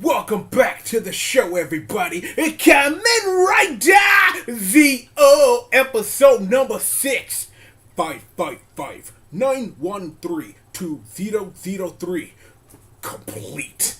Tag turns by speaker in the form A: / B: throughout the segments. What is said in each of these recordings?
A: Welcome back to the show, everybody. It's Kamen Rider Z.O. episode number 6. 555-913-2003. Complete.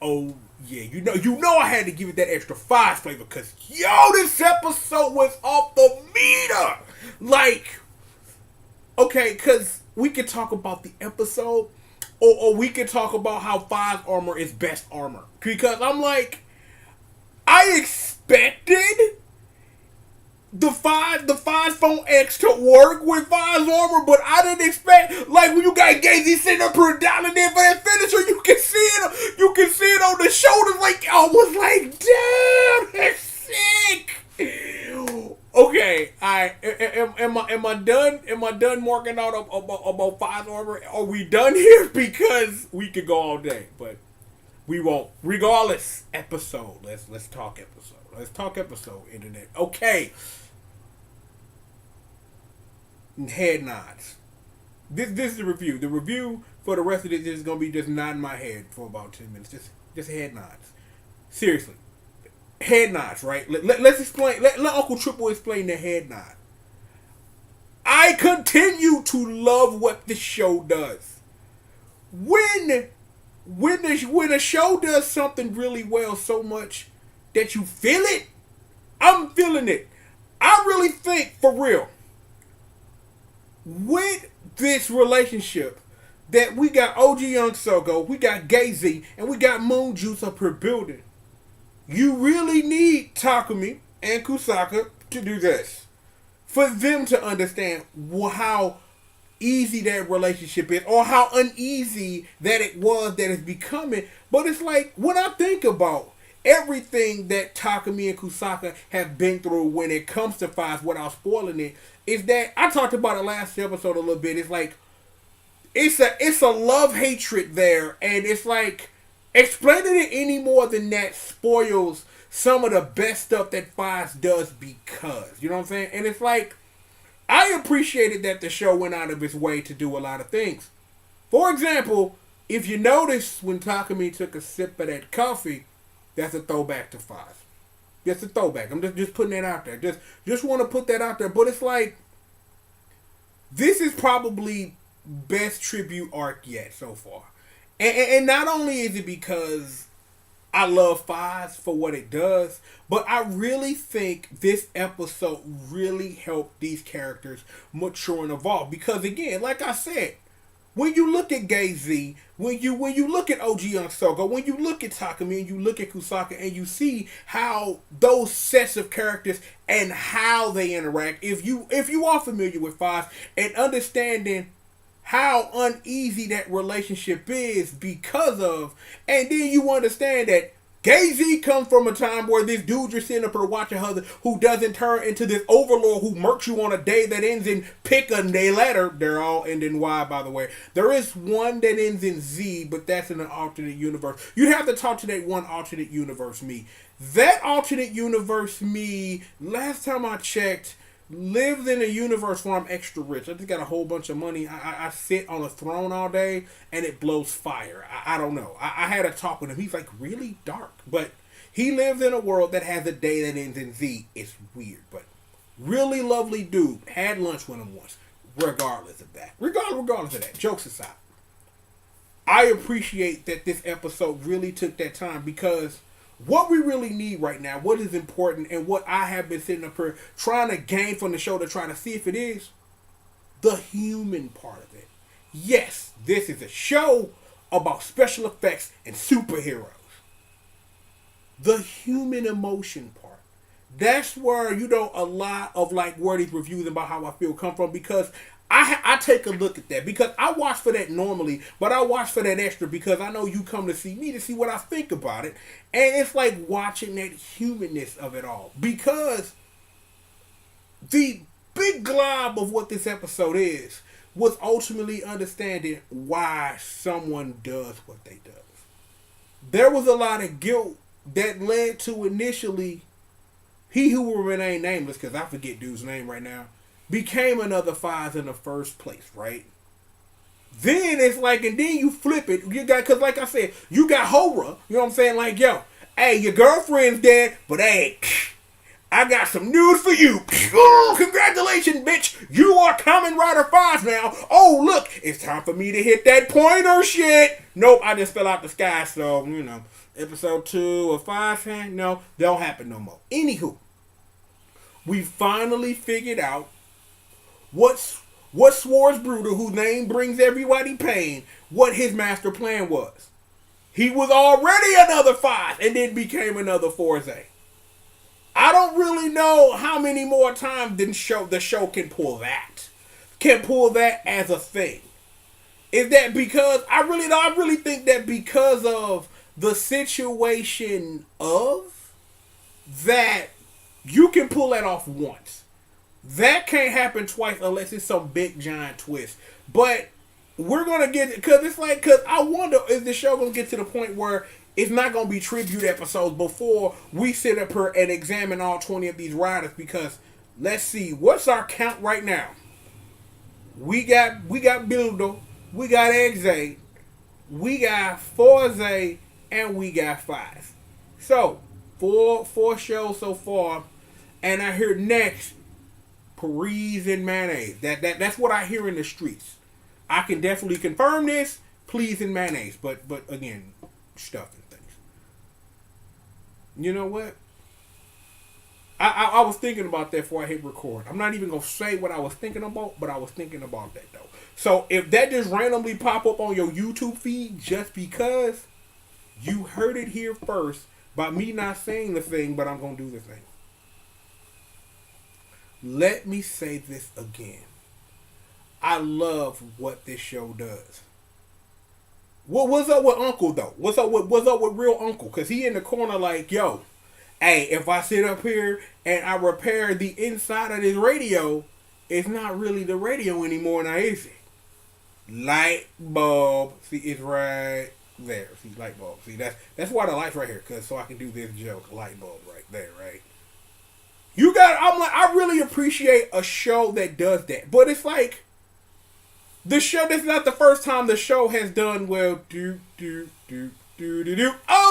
A: Oh yeah, you know I had to give it that extra 5 flavor because this episode was off the meter. Like, okay, because we could talk about the episode. Or we could talk about how Fourze armor is best armor. Because I'm like, I expected the Fourze Phone X to work with Fourze armor, but I didn't expect, like, when you got Gazy sitting up here dialing in for that finisher, you can see it on the shoulders. Like, I was like, damn, that's sick. Okay, am I done? Am I done marking out about Fourze armor? Are we done here? Because we could go all day, but we won't. Regardless, episode. Let's talk episode. Let's talk episode. Internet. Okay. Head nods. This is the review. The review for the rest of this is gonna be just nodding my head for about 10 minutes. Just head nods. Seriously. Head nods, right? Let's explain. Let Uncle Triple explain the head nod. I continue to love what the show does. When a show does something really well so much that you feel it, I'm feeling it. I really think, for real, with this relationship that we got OG Young Sogo, we got Gazy, and we got Moon Juice up here building. You really need Takumi and Kusaka to do this. For them to understand how easy that relationship is, or how uneasy that it was that it's becoming. But it's like, when I think about everything that Takumi and Kusaka have been through when it comes to Fourze, without spoiling it, is that, I talked about it last episode a little bit, it's like, it's a love-hatred there, and it's like, explaining it any more than that spoils some of the best stuff that Fourze does because, you know what I'm saying? And it's like, I appreciated that the show went out of its way to do a lot of things. For example, if you notice when Takumi took a sip of that coffee, that's a throwback to Fourze. That's a throwback. I'm just putting that out there. Just want to put that out there. But it's like, this is probably best tribute arc yet so far. And not only is it because I love Fourze for what it does, but I really think this episode really helped these characters mature and evolve. Because again, like I said, when you look at Gazy, when you look at OG Young Sogo, when you look at Takumi and you look at Kusaka and you see how those sets of characters and how they interact, if you are familiar with Fourze and understanding how uneasy that relationship is because of, and then you understand that Gazy comes from a time where this dude you're sitting up there watching her who doesn't turn into this overlord who murks you on a day that ends in pick a day letter. They're all end in Y, by the way. There is one that ends in Z, but that's in an alternate universe. You'd have to talk to that one alternate universe me. That alternate universe me, last time I checked, lives in a universe where I'm extra rich. I just got a whole bunch of money. I sit on a throne all day and it blows fire. I don't know. I had a talk with him. He's like really dark. But he lives in a world that has a day that ends in Z. It's weird. But really lovely dude. Had lunch with him once. Regardless of that. Regardless of that. Jokes aside. I appreciate that this episode really took that time because what we really need right now, what is important, and what I have been sitting up here trying to gain from the show to try to see if it is, the human part of it. Yes, this is a show about special effects and superheroes. The human emotion part. That's where, a lot of like where these reviews about how I feel come from, because I take a look at that because I watch for that normally, but I watch for that extra because I know you come to see me to see what I think about it. And it's like watching that humanness of it all. Because the big glob of what this episode is was ultimately understanding why someone does what they do. There was a lot of guilt that led to initially he who will remain nameless, because I forget dude's name right now, became another Fourze in the first place, right? Then it's like, and then you flip it. You got, cause like I said, you got Hora. You know what I'm saying? Like, yo, hey, your girlfriend's dead, but hey, I got some news for you. Oh, congratulations, bitch. You are Kamen Rider 5 now. Oh, look, it's time for me to hit that pointer shit. Nope, I just fell out the sky. So, you know, episode 2 or 5, no, don't happen no more. Anywho, we finally figured out what Fourze Bruder, whose name brings everybody pain, what his master plan was. He was already another 5 and then became another Fourze. I don't really know how many more times the show can pull that. Can pull that as a thing. Is that because I really think that because of the situation of that, you can pull that off once. That can't happen twice unless it's some big giant twist. But we're gonna get, because it's like, because I wonder, is the show gonna get to the point where it's not gonna be tribute episodes before we sit up here and examine all 20 of these riders? Because let's see, what's our count right now? We got Builder, we got Exe, we got Fourze, and we got 5. So four shows so far, and I hear next Please and Mayonnaise. That's what I hear in the streets. I can definitely confirm this. Please and Mayonnaise, but again, stuff and things. You know what? I was thinking about that before I hit record. I'm not even gonna say what I was thinking about, but I was thinking about that though. So if that just randomly pop up on your YouTube feed just because you heard it here first by me not saying the thing, but I'm gonna do the thing. Let me say this again. I love what this show does. What's up with Uncle though? What's up with real Uncle? Cause he in the corner like, yo, hey, if I sit up here and I repair the inside of this radio, it's not really the radio anymore now, is it? Light bulb. See, it's right there. See, light bulb. See, that's why the light's right here, cause so I can do this joke. Light bulb right there, right? I really appreciate a show that does that. But it's like, the show, this is not the first time the show has done, well,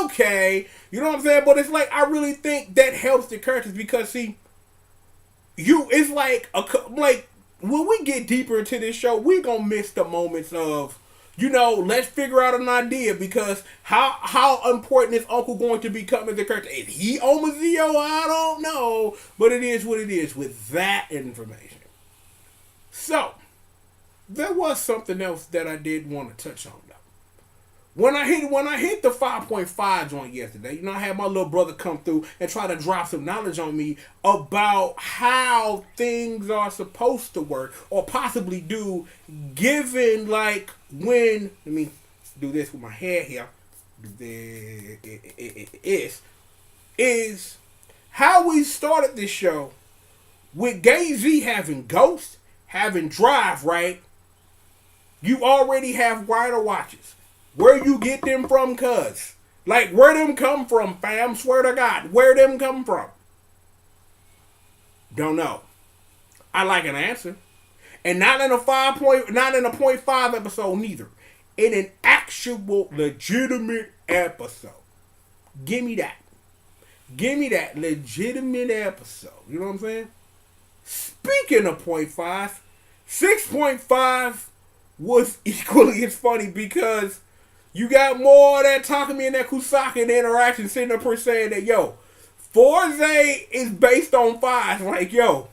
A: okay. You know what I'm saying? But it's like, I really think that helps the characters because, see, it's like, when we get deeper into this show, we're going to miss the moments of, you know, let's figure out an idea because how important is Uncle going to become as a character? Is he Omazeo? I don't know. But it is what it is with that information. So, there was something else that I did want to touch on though. When I hit the 5.5 joint yesterday, you know, I had my little brother come through and try to drop some knowledge on me about how things are supposed to work or possibly do, given like when, let me do this with my hair here, is how we started this show with Gay-Z having Ghost, having Drive, right? You already have rider watches. Where you get them from, cuz? Like, where them come from, fam? Swear to God. Where them come from? Don't know. I like an answer. And not in a 0.5 episode neither. In an actual legitimate episode. Give me that. Give me that legitimate episode. You know what I'm saying? Speaking of 0.5, 6.5 was equally as funny because you got more of that Takumi and that Kusaka in the interaction sitting up here saying that, yo, Fourze is based on 5. Like, yo,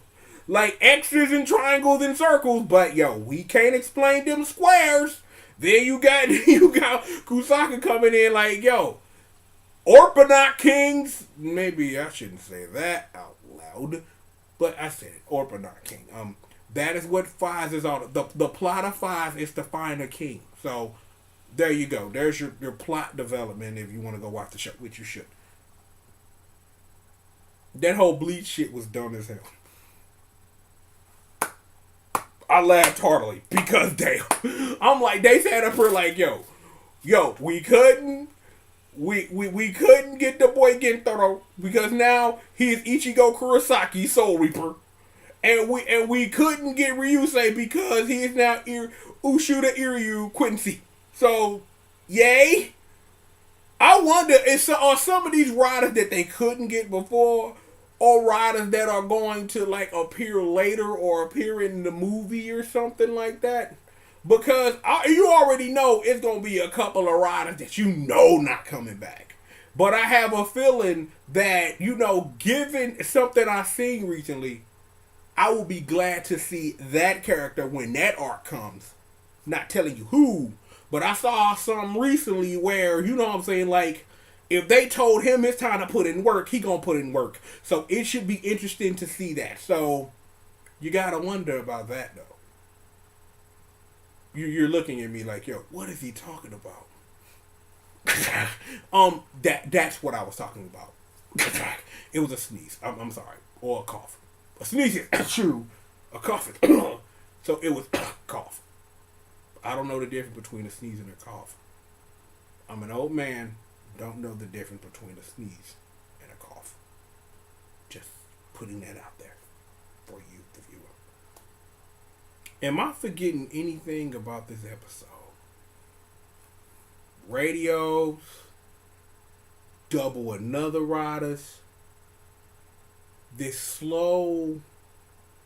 A: like X's and triangles and circles, but yo, we can't explain them squares. Then you got Kusaka coming in like, yo, Orpanaut Kings. Maybe I shouldn't say that out loud, but I said it. Orpanaut King. That is what 5 is all. The plot of 5 is to find a king. So there you go. There's your plot development if you want to go watch the show, which you should. That whole Bleach shit was dumb as hell. I laughed heartily because damn. I'm like, they sat up here like, yo, we couldn't get the boy Gentaro because now he is Ichigo Kurosaki, Soul Reaper. and we couldn't get Ryusei because he is now Ushida Iryu Quincy. So, yay. I wonder, are some of these riders that they couldn't get before, or riders that are going to like appear later or appear in the movie or something like that? Because you already know it's going to be a couple of riders that you know not coming back. But I have a feeling that, given something I've seen recently, I will be glad to see that character when that arc comes. Not telling you who, but I saw some recently where, you know what I'm saying, like, if they told him it's time to put in work, he gonna put in work. So it should be interesting to see that. So you gotta wonder about that, though. You're looking at me like, yo, what is he talking about? That's what I was talking about. It was a sneeze. I'm sorry. Or a cough. A sneeze is true. A cough is so it was cough. I don't know the difference between a sneeze and a cough. I'm an old man. Don't know the difference between a sneeze and a cough. Just putting that out there for you, the viewer. Am I forgetting anything about this episode? Radios, double another riders, this slow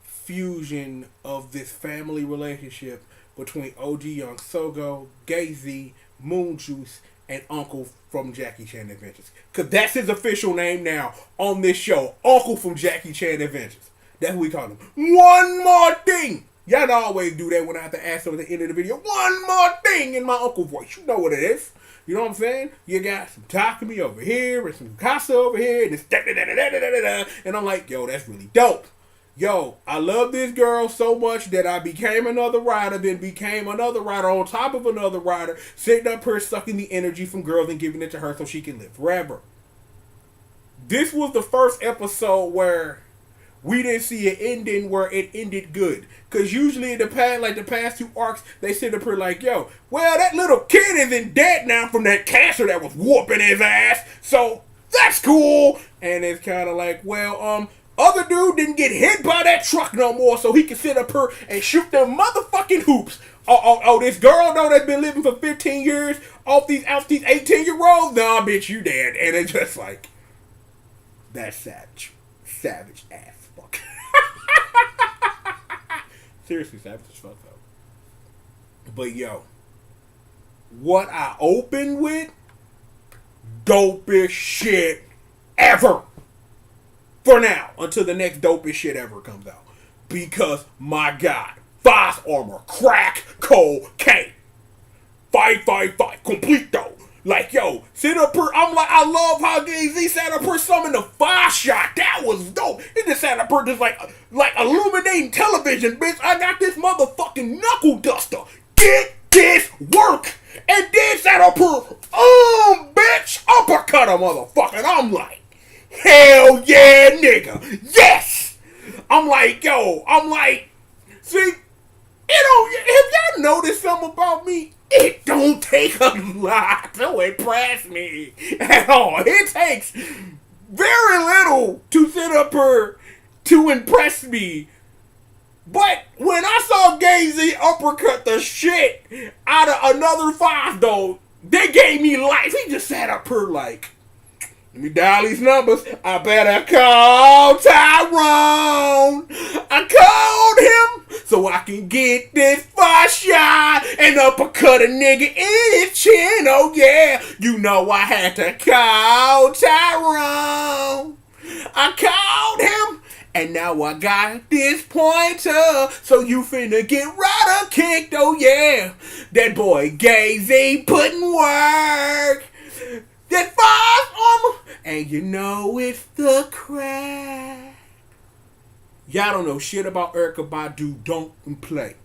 A: fusion of this family relationship between OG Young Sogo, Gay-Z, Moon Juice, and Uncle from Jackie Chan Adventures. Because that's his official name now on this show. Uncle from Jackie Chan Adventures. That's what we call him. One more thing. Y'all always do that when I have to ask them at the end of the video. One more thing in my uncle voice. You know what it is. You know what I'm saying? You got some Takumi over here and some Casa over here and this and I'm like, yo, that's really dope. Yo, I love this girl so much that I became another rider, then became another rider on top of another rider, sitting up here sucking the energy from girls and giving it to her so she can live forever. This was the first episode where we didn't see an ending where it ended good. Because usually in the past two arcs, they sit up here like, yo, well, that little kid isn't dead now from that cancer that was whooping his ass. So, that's cool. And it's kind of like, well, other dude didn't get hit by that truck no more, so he can sit up here and shoot them motherfucking hoops. Oh, this girl though that's been living for 15 years off these 18-year-olds? Nah, bitch, you dead. And it's just like, that's savage. Savage ass fuck. Seriously, savage as fuck though. But yo, what I opened with, dopest shit ever. For now, until the next dopest shit ever comes out. Because, my God, Fourze armor, crack, cocaine. Fight, complete though. Like, yo, sit up here, I'm like, I love how Gay-Z sat up here summoned the Fourze shot. That was dope. He just sat up here just like illuminating television, bitch. I got this motherfucking knuckle duster. Get this work. And then sat up here, bitch, uppercut a motherfucker. And I'm like, hell yeah, nigga. Yes! I'm like, see, if y'all notice something about me, it don't take a lot to impress me at all. It takes very little to sit up here to impress me. But when I saw Gay-Z uppercut the shit out of another Fourze, though, they gave me life. He just sat up here like, let me dial these numbers. I better call Tyrone. I called him so I can get this Fourze shot and uppercut a nigga in his chin. Oh yeah, you know I had to call Tyrone. I called him. And now I got this pointer, so you finna get rider kicked, oh yeah. That boy Gay-Z putting work. That Fourze armor, and you know it's the crack. Y'all don't know shit about Erykah Badu, don't play.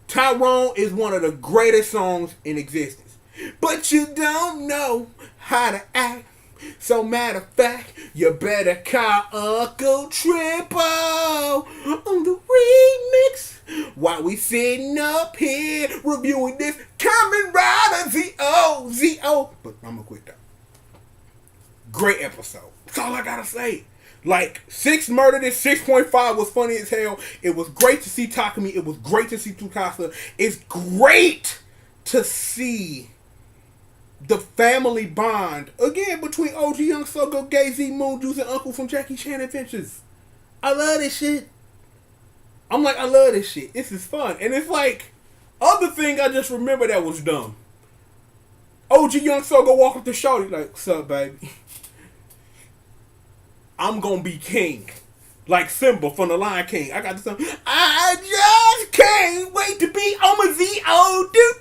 A: Tyrone is one of the greatest songs in existence. But you don't know how to act. So matter of fact, you better call Uncle Triple on the remix while we sitting up here reviewing this Kamen Rider Z.O. But I'm gonna quit that. Great episode. That's all I gotta say. Like, 6 murdered it, 6.5 was funny as hell. It was great to see Takumi. It was great to see Tsukasa. It's great to see the family bond again between OG Young Sogo, Gay Z, Moon Juice, and Uncle from Jackie Chan Adventures. I love this shit. I'm like, I love this shit. This is fun. And it's like, other thing I just remember that was dumb. OG Young Sogo walk up to Shorty like, what's up, baby? I'm gonna be king. Like Simba from the Lion King. I got this song. I just can't wait to be on my Z-O. Do.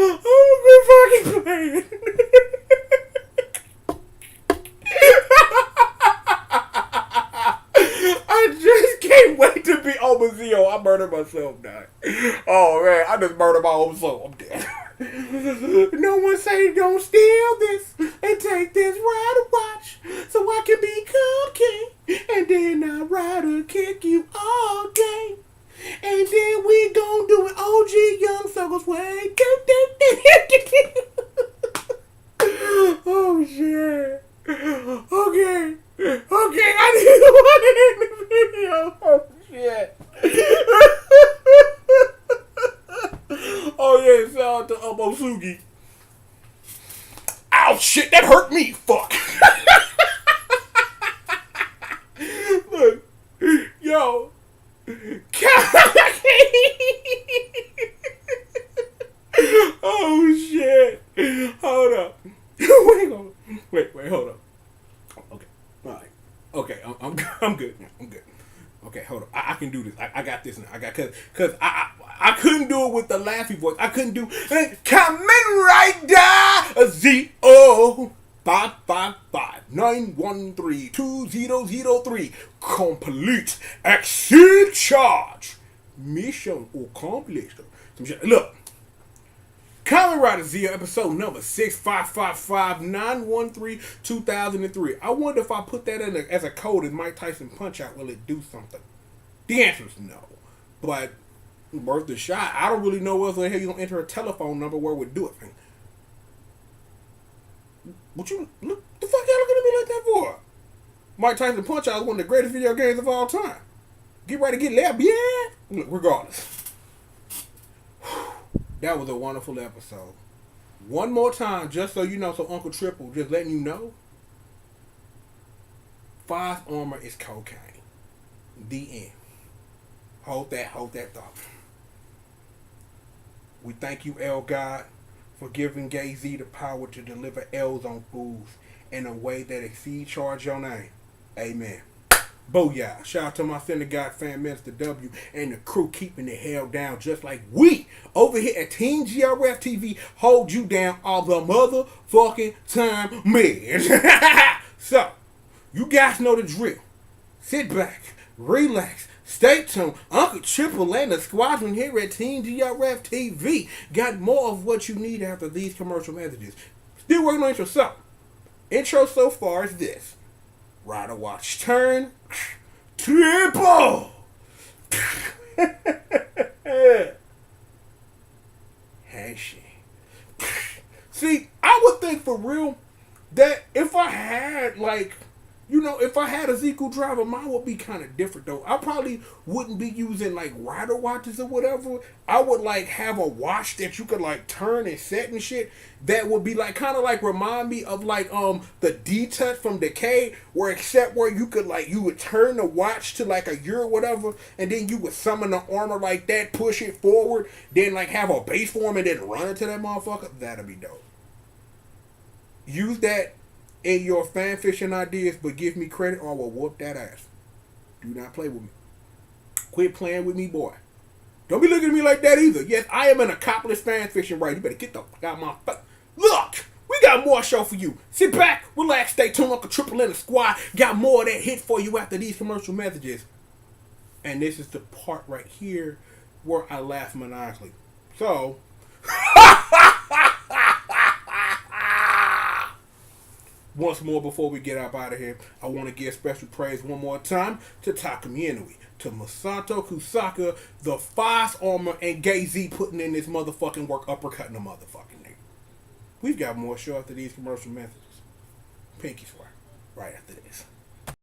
A: Oh, good fucking playing. I just can't wait to be on my Z-O. I murdered myself now. Oh man, I just murdered my own soul. I'm dead. No one say don't steal this and take this rider watch so I can become king, and then I rider kick you all day, and then we gon' do it OG Young Sogo's way. Oh shit. Okay, I need to put it in the video. Oh shit. Oh yeah, shout out to Osugi. Ow, shit, that hurt me. Fuck. Look, yo. Oh shit. Hold up. Wait, hold up. Okay, all right. Okay, I'm good. I'm good. Okay, hold on. I can do this. I got this now. Cause I couldn't do it with the laughy voice. I couldn't do Kamen Rider Z-O 555-913-2003. Complete. Exceed charge. Mission accomplished. Look. Kamen Rider Z-O episode number 6555913-2003. I wonder if I put that in as a code as Mike Tyson Punch Out, will it do something? The answer is no. But worth the shot. I don't really know where the hell you're gonna enter a telephone number where it would do it. What you look the fuck y'all looking at me like that for? Mike Tyson Punch Out is one of the greatest video games of all time. Get ready to get left, yeah. Look, regardless. That was a wonderful episode. One more time, just so you know, so Uncle Triple, just letting you know, Fourze armor is cocaine. The end. Hold that thought. We thank you, L God, for giving Gay Z the power to deliver L's on fools in a way that exceeds charge your name. Amen. Booyah. Shout out to my synagogue fan, Minister W, and the crew keeping it held down just like we over here at Team GRF TV hold you down all the motherfucking time, man. So, you guys know the drill. Sit back, relax, stay tuned. Uncle Triple and the squadron here at Team GRF TV got more of what you need after these commercial messages. Still working on intro. So, intro so far is this. Rider watch turn. Triple. Handshake. See, I would think for real that if I had if I had a Zeku driver, mine would be kind of different though. I probably wouldn't be using like rider watches or whatever. I would like have a watch that you could like turn and set and shit. That would be like kind of like remind me of like the D-Touch from Decay, where you could like you would turn the watch to like a year or whatever, and then you would summon the armor like that, push it forward, then like have a base form and then run into that motherfucker. That'd be dope. Use that in your fan fiction ideas, but give me credit or I will whoop that ass. Do not play with me. Quit playing with me, boy. Don't be looking at me like that either. Yes, I am an accomplished fan fiction writer. You better get the fuck out of my face. Look, we got more show for you. Sit back, relax, stay tuned. Uncle Triple and the squad got more of that hit for you after these commercial messages. And this is the part right here where I laugh maniacally. So, once more before we get up out of here, I want to give special praise one more time to Takumi Inoue, to Masato Kusaka, the Fourze armor, and Gay Z putting in this motherfucking work, uppercutting the motherfucking nigga. We've got more show after these commercial messages. Pinky swear. Right after this.